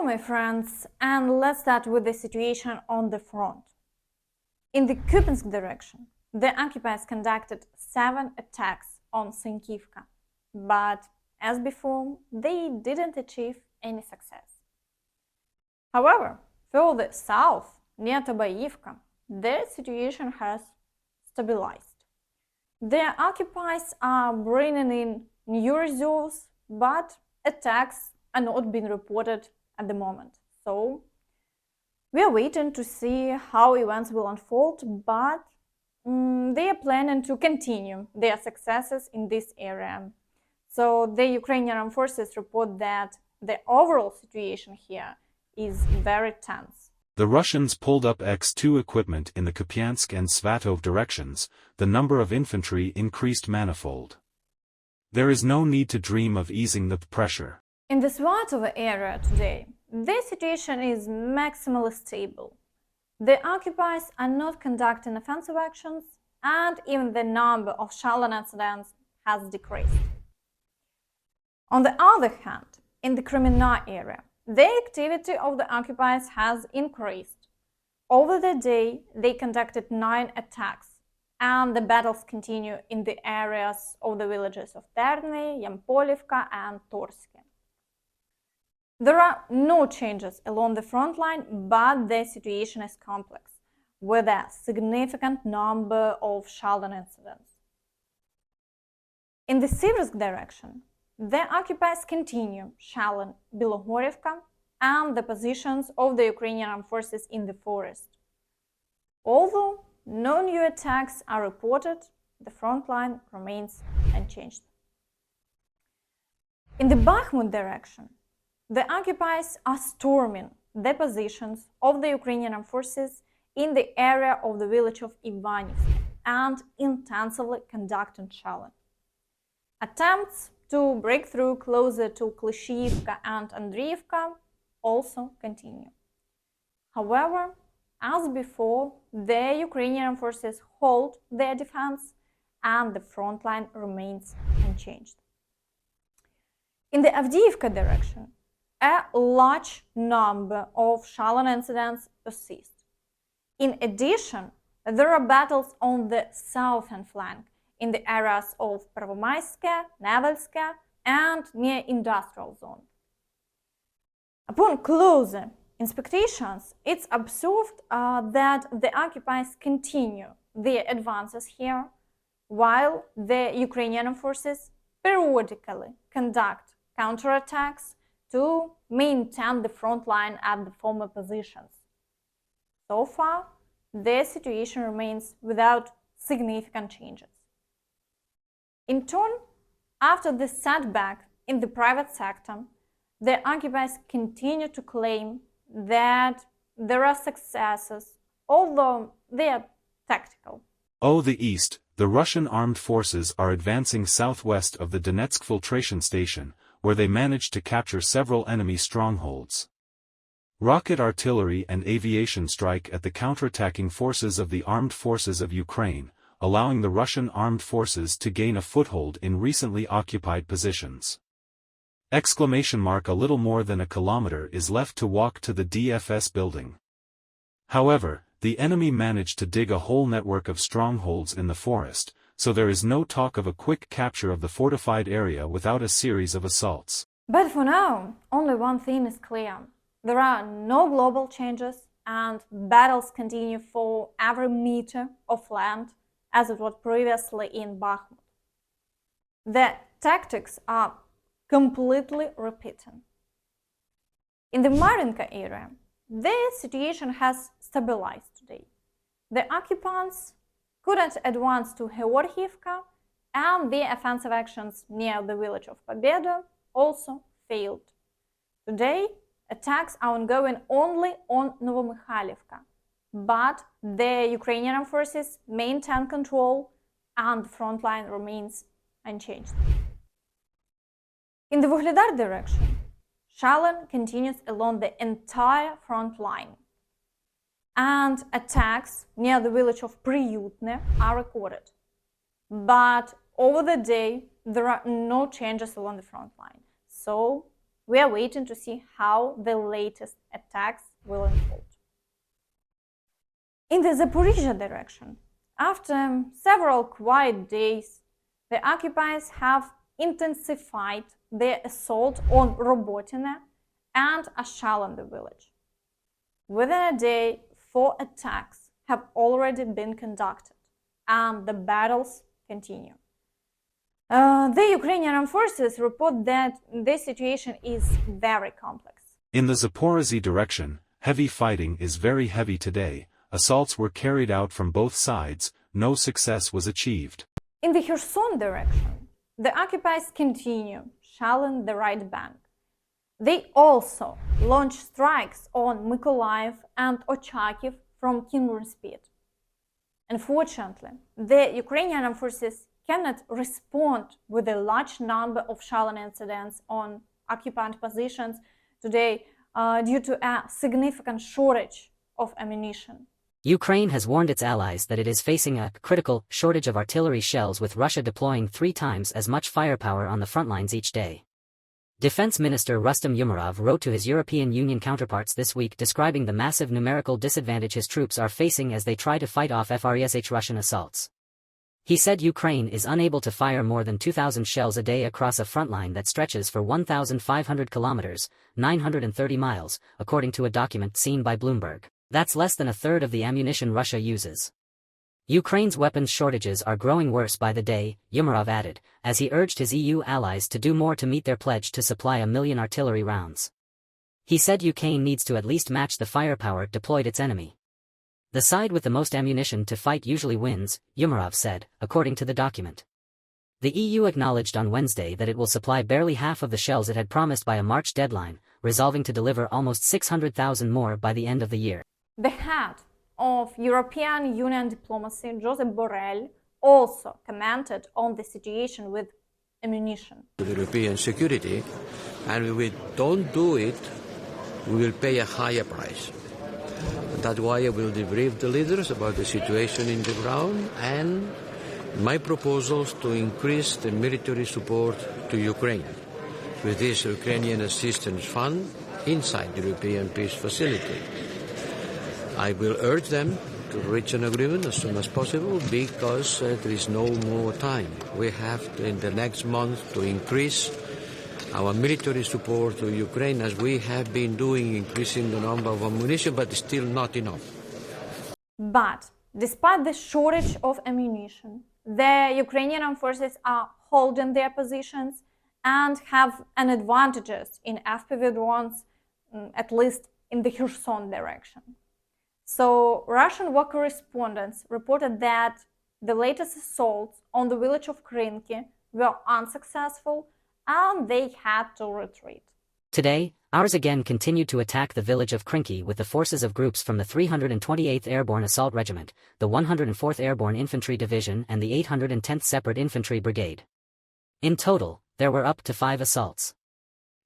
Hello my friends, and let's start with the situation on the front. In the Kupiansk direction, the occupiers conducted 7 attacks on Synkivka, but as before, they didn't achieve any success. However, further south, near Tabayivka, the situation has stabilized. The occupiers are bringing in new reserves, but attacks are not being reported at the moment. So we are waiting to see how events will unfold, but they are planning to continue their successes in this area. So the Ukrainian Armed Forces report that the overall situation here is very tense. The Russians pulled up X-2 equipment in the Kupiansk and Svatove directions. The number of infantry increased manifold. There is no need to dream of easing the pressure. In the Svatove area today, the situation is maximally stable. The occupiers are not conducting offensive actions, and even the number of shelling incidents has decreased. On the other hand, in the Kreminna area, the activity of the occupiers has increased. Over the day, they conducted 9 attacks, and the battles continue in the areas of the villages of Terny, Yampolivka and Torske. There are no changes along the front line, but the situation is complex, with a significant number of shelling incidents. In the Synkivka direction, the occupiers continue shelling Vuhledar and the positions of the Ukrainian Armed Forces in the forest. Although no new attacks are reported, the front line remains unchanged. In the Bakhmut direction, the occupiers are storming the positions of the Ukrainian Armed Forces in the area of the village of Ivanivka and intensively conducting shelling. Attempts to break through closer to Synkivka and Avdiivka also continue. However, as before, the Ukrainian Armed Forces hold their defense and the front line remains unchanged. In the Avdiivka direction, a large number of shelling incidents persist. In addition, there are battles on the southern flank in the areas of Prvomaiske, Nevelske and near industrial zone. Upon closer inspections, it's observed that the occupiers continue their advances here, while the Ukrainian forces periodically conduct counterattacks to maintain the front line at the former positions. So far, the situation remains without significant changes. In turn, after the setback in the private sector, the occupiers continue to claim that there are successes, although they are tactical. The east, the Russian armed forces are advancing southwest of the Donetsk filtration station, where they managed to capture several enemy strongholds. Rocket artillery and aviation strike at the counterattacking forces of the armed forces of Ukraine, allowing the Russian armed forces to gain a foothold in recently occupied positions. A little more than a kilometer is left to walk to the DFS building. However, the enemy managed to dig a whole network of strongholds in the forest, so there is no talk of a quick capture of the fortified area without a series of assaults. But for now, only one thing is clear. There are no global changes, and battles continue for every meter of land, as it was previously in Bakhmut. The tactics are completely repeating. In the Marinka area, the situation has stabilized today. The occupants couldn't advance to Avdiivka, and the offensive actions near the village of Pobeda also failed. Today, attacks are ongoing only on Mykolaiv, but the Ukrainian Armed Forces maintain control and the front line remains unchanged. In the Vuhledar direction, shelling continues along the entire front line, and attacks near the village of Pryutne are recorded. But over the day, there are no changes along the front line, so We are waiting to see how the latest attacks will unfold. In the Zaporizhzhia direction, after several quiet days, the occupiers have intensified their assault on Robotyne and Ashalan the village. Within a day, 4 attacks have already been conducted, and the battles continue. The Ukrainian Armed Forces report that this situation is very complex. In the Zaporizhzhia direction, heavy fighting is very heavy today. Assaults were carried out from both sides, no success was achieved. In the Kherson direction, the occupiers continue shelling the right bank. They also launch strikes on Mykolaiv and Ochakiv from kindred speed. Unfortunately, the Ukrainian Armed Forces cannot respond with a large number of shelling incidents on occupied positions today due to a significant shortage of ammunition. Ukraine has warned its allies that it is facing a critical shortage of artillery shells, with Russia deploying 3 times as much firepower on the front lines each day. Defense Minister Rustem Umerov wrote to his European Union counterparts this week describing the massive numerical disadvantage his troops are facing as they try to fight off Russian assaults. He said Ukraine is unable to fire more than 2,000 shells a day across a front line that stretches for 1,500 kilometers, 930 miles, according to a document seen by Bloomberg. That's less than a third of the ammunition Russia uses. Ukraine's weapons shortages are growing worse by the day, Umerov added, as he urged his EU allies to do more to meet their pledge to supply 1 million artillery rounds. He said Ukraine needs to at least match the firepower deployed its enemy. The side with the most ammunition to fight usually wins, Umerov said, according to the document. The EU acknowledged on Wednesday that it will supply barely half of the shells it had promised by a March deadline, resolving to deliver almost 600,000 more by the end of the year. The head of European Union diplomacy, Josep Borrell, also commented on the situation with ammunition. The European security, and if we don't do it, we will pay a higher price. That's why I will debrief the leaders about the situation in the ground and my proposals to increase the military support to Ukraine with this Ukrainian Assistance Fund inside the European Peace Facility. I will urge them to reach an agreement as soon as possible because there is no more time. We have in the next month to increase our military support to Ukraine as we have been doing, increasing the number of ammunition, but still not enough. But despite the shortage of ammunition, the Ukrainian armed forces are holding their positions and have an advantages in FPV drones, at least in the Kherson direction. So Russian war correspondents reported that the latest assaults on the village of Krynky were unsuccessful and they had to retreat. Today, ours again continued to attack the village of Krynky with the forces of groups from the 328th Airborne Assault Regiment, the 104th Airborne Infantry Division and the 810th Separate Infantry Brigade. In total, there were up to 5 assaults.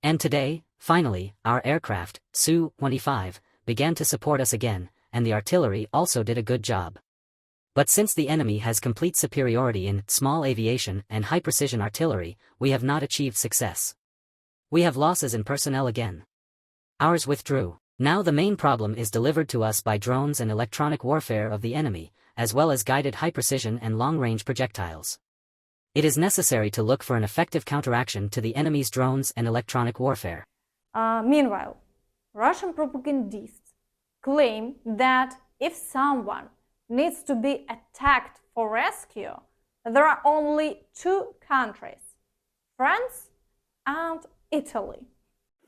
And today, finally, our aircraft, Su-25, began to support us again, and the artillery also did a good job. But since the enemy has complete superiority in small aviation and high-precision artillery, we have not achieved success. We have losses in personnel again. Ours withdrew. Now the main problem is delivered to us by drones and electronic warfare of the enemy, as well as guided high-precision and long-range projectiles. It is necessary to look for an effective counteraction to the enemy's drones and electronic warfare. Meanwhile, Russian propagandists claim that if someone needs to be attacked for rescue, there are only 2 countries, France and Italy.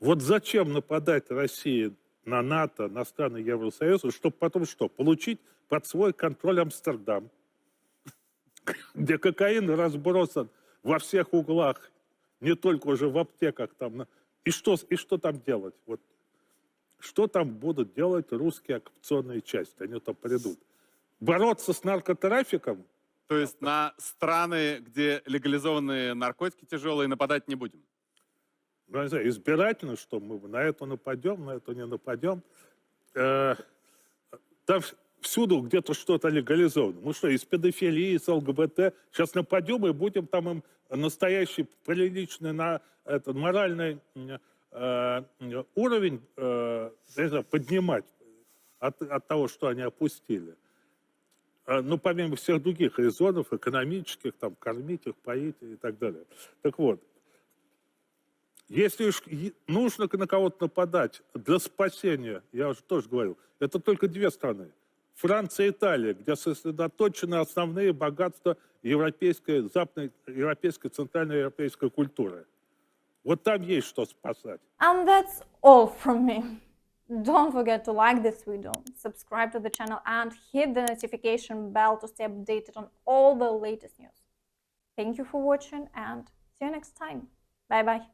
Вот зачем нападать России на НАТО, на страны Евросоюза, чтобы потом что? Получить под свой контроль Амстердам, где кокаин разбросан во всех углах, не только уже в аптеках там. И что там делать? Вот. Что там будут делать русские оккупационные части? Они там придут. Бороться с наркотрафиком? То есть на страны, где легализованные наркотики тяжелые, нападать не будем? Ну, не знаю, избирательно, что мы на это нападем, на это не нападем. Там всюду где-то что-то легализовано. Ну что, из педофилии, из ЛГБТ. Сейчас нападем и будем там им настоящий приличный моральный уровень поднимать от того, что они опустили. Ну, помимо всех других резонов экономических, там, кормить их, поить и так далее. Так вот, если уж нужно на кого-то нападать для спасения, я уже тоже говорил, это только две страны. Франция и Италия, где сосредоточены основные богатства европейской, западноевропейской, центральноевропейской культуры. Вот там есть что спасать. And that's all from me. Don't forget to like this video, subscribe to the channel and hit the notification bell to stay updated on all the latest news. Thank you for watching and see you next time. Bye bye.